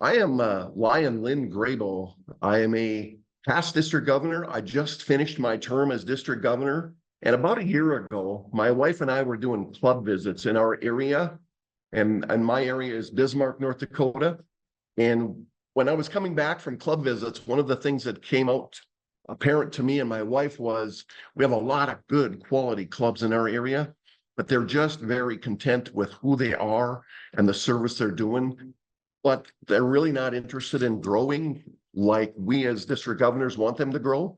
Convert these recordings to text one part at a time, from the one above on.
I am Lynn Grabow. I am a past district governor. I just finished my term as district governor. And about a year ago, my wife and I were doing club visits in our area. And my area is Bismarck, North Dakota. And when I was coming back from club visits, one of the things that came out apparent to me and my wife was we have a lot of good quality clubs in our area, but they're just very content with who they are and the service they're doing. But they're really not interested in growing like we as district governors want them to grow.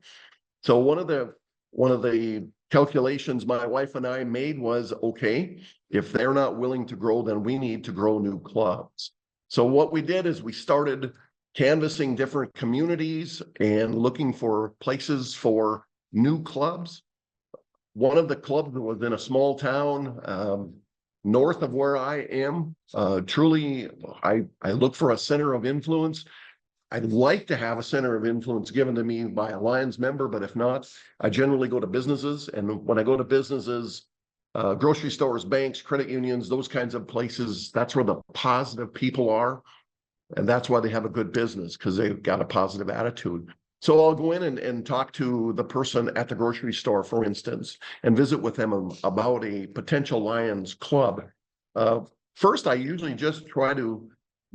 So one of the calculations my wife and I made was, okay, if they're not willing to grow, then we need to grow new clubs. So what we did is we started canvassing different communities and looking for places for new clubs. One of the clubs was in a small town north of where I am. Truly, I look for a center of influence. I'd like to have a center of influence given to me by a Lions member, but if not, I generally go to businesses. And when I go to businesses, grocery stores, banks, credit unions, those kinds of places, that's where the positive people are. And that's why they have a good business, because they've got a positive attitude. So I'll go in and talk to the person at the grocery store, for instance, and visit with them about a potential Lions club. First, I usually just try to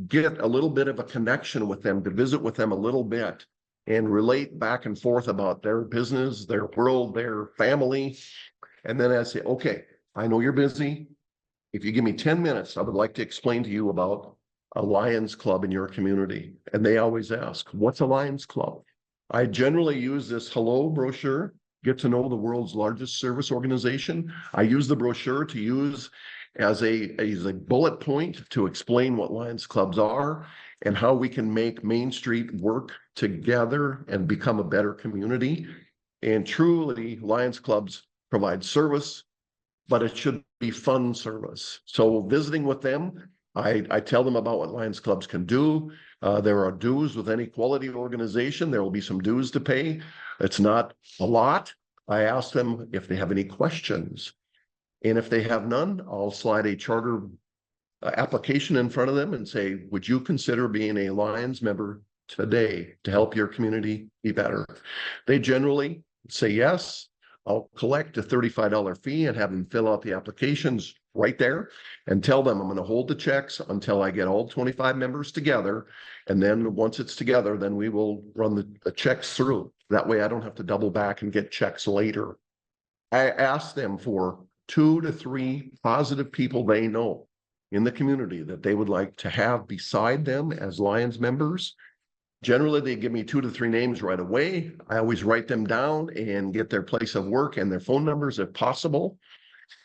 get a little bit of a connection with them, to visit with them a little bit and relate back and forth about their business, their world, their family. And then I say, okay, I know you're busy. If you give me 10 minutes, I would like to explain to you about a Lions club in your community. And they always ask, what's a Lions club? I generally use this hello brochure, get to know the world's largest service organization. I use the brochure to use as a bullet point to explain what Lions clubs are and how we can make Main Street work together and become a better community. And truly, Lions clubs provide service, but it should be fun service. So visiting with them, I tell them about what Lions clubs can do. There are dues with any quality organization. There will be some dues to pay. It's not a lot. I ask them if they have any questions. And if they have none, I'll slide a charter application in front of them and say, would you consider being a Lions member today to help your community be better? They generally say yes. I'll collect a $35 fee and have them fill out the applications right there and tell them I'm going to hold the checks until I get all 25 members together. And then once it's together, then we will run the checks through. That way I don't have to double back and get checks later. I ask them for 2 to 3 positive people they know in the community that they would like to have beside them as Lions members. Generally, they give me 2 to 3 names right away. I always write them down and get their place of work and their phone numbers if possible,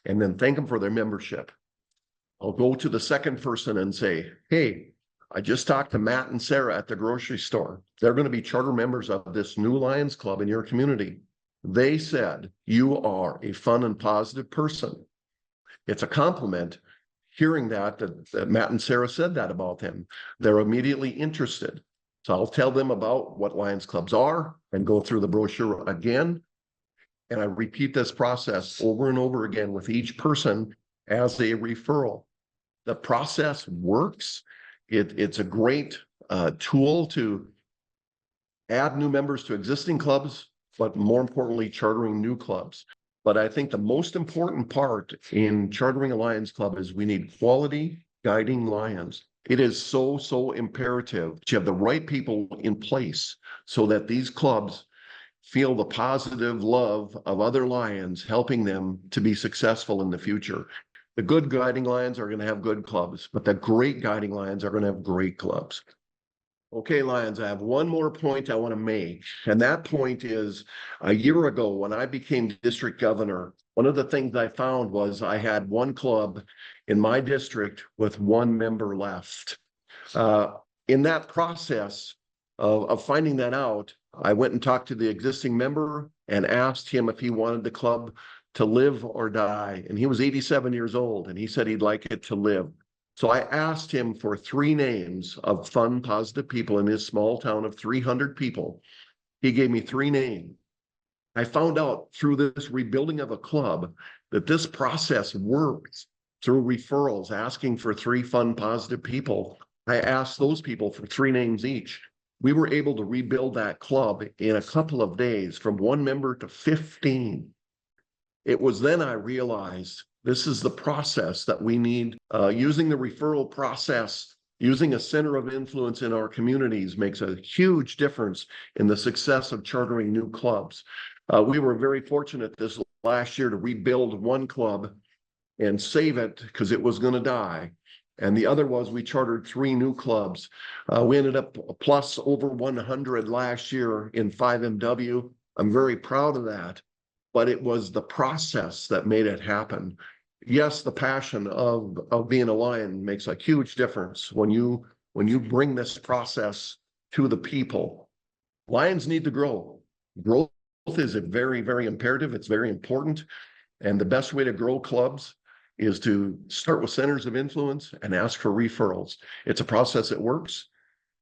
and then thank them for their membership. I'll go to the second person and say, hey, I just talked to Matt and Sarah at the grocery store. They're going to be charter members of this new Lions Club in your community. They said you are a fun and positive person. It's a compliment hearing that Matt and Sarah said that about them. They're immediately interested. So I'll tell them about what Lions clubs are and go through the brochure again. And I repeat this process over and over again with each person as a referral. The process works. It's a great tool to add new members to existing clubs, but more importantly, chartering new clubs. But I think the most important part in chartering a Lions club is we need quality guiding Lions. It is so imperative to have the right people in place so that these clubs feel the positive love of other Lions, helping them to be successful in the future. The good guiding Lions are going to have good clubs, but the great guiding Lions are going to have great clubs. Okay, Lions, I have one more point I want to make. And that point is a year ago when I became district governor, one of the things I found was I had one club in my district with 1 member left. In that process of finding that out, I went and talked to the existing member and asked him if he wanted the club to live or die. And he was 87 years old, and he said he'd like it to live. So I asked him for 3 names of fun, positive people in his small town of 300 people. He gave me 3 names. I found out through this rebuilding of a club that this process works through referrals, asking for 3 fun, positive people. I asked those people for 3 names each. We were able to rebuild that club in a couple of days from 1 member to 15. It was then I realized this is the process that we need. Using the referral process, using a center of influence in our communities makes a huge difference in the success of chartering new clubs. We were very fortunate this last year to rebuild 1 club and save it because it was going to die. And the other was we chartered 3 new clubs. We ended up plus over 100 last year in 5MW. I'm very proud of that, but it was the process that made it happen. Yes, the passion of being a Lion makes a huge difference when you bring this process to the people. Lions need to grow. Growth is a very, very imperative. It's very important. And the best way to grow clubs is to start with centers of influence and ask for referrals. It's a process that works,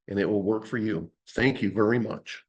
and it will work for you. Thank you very much.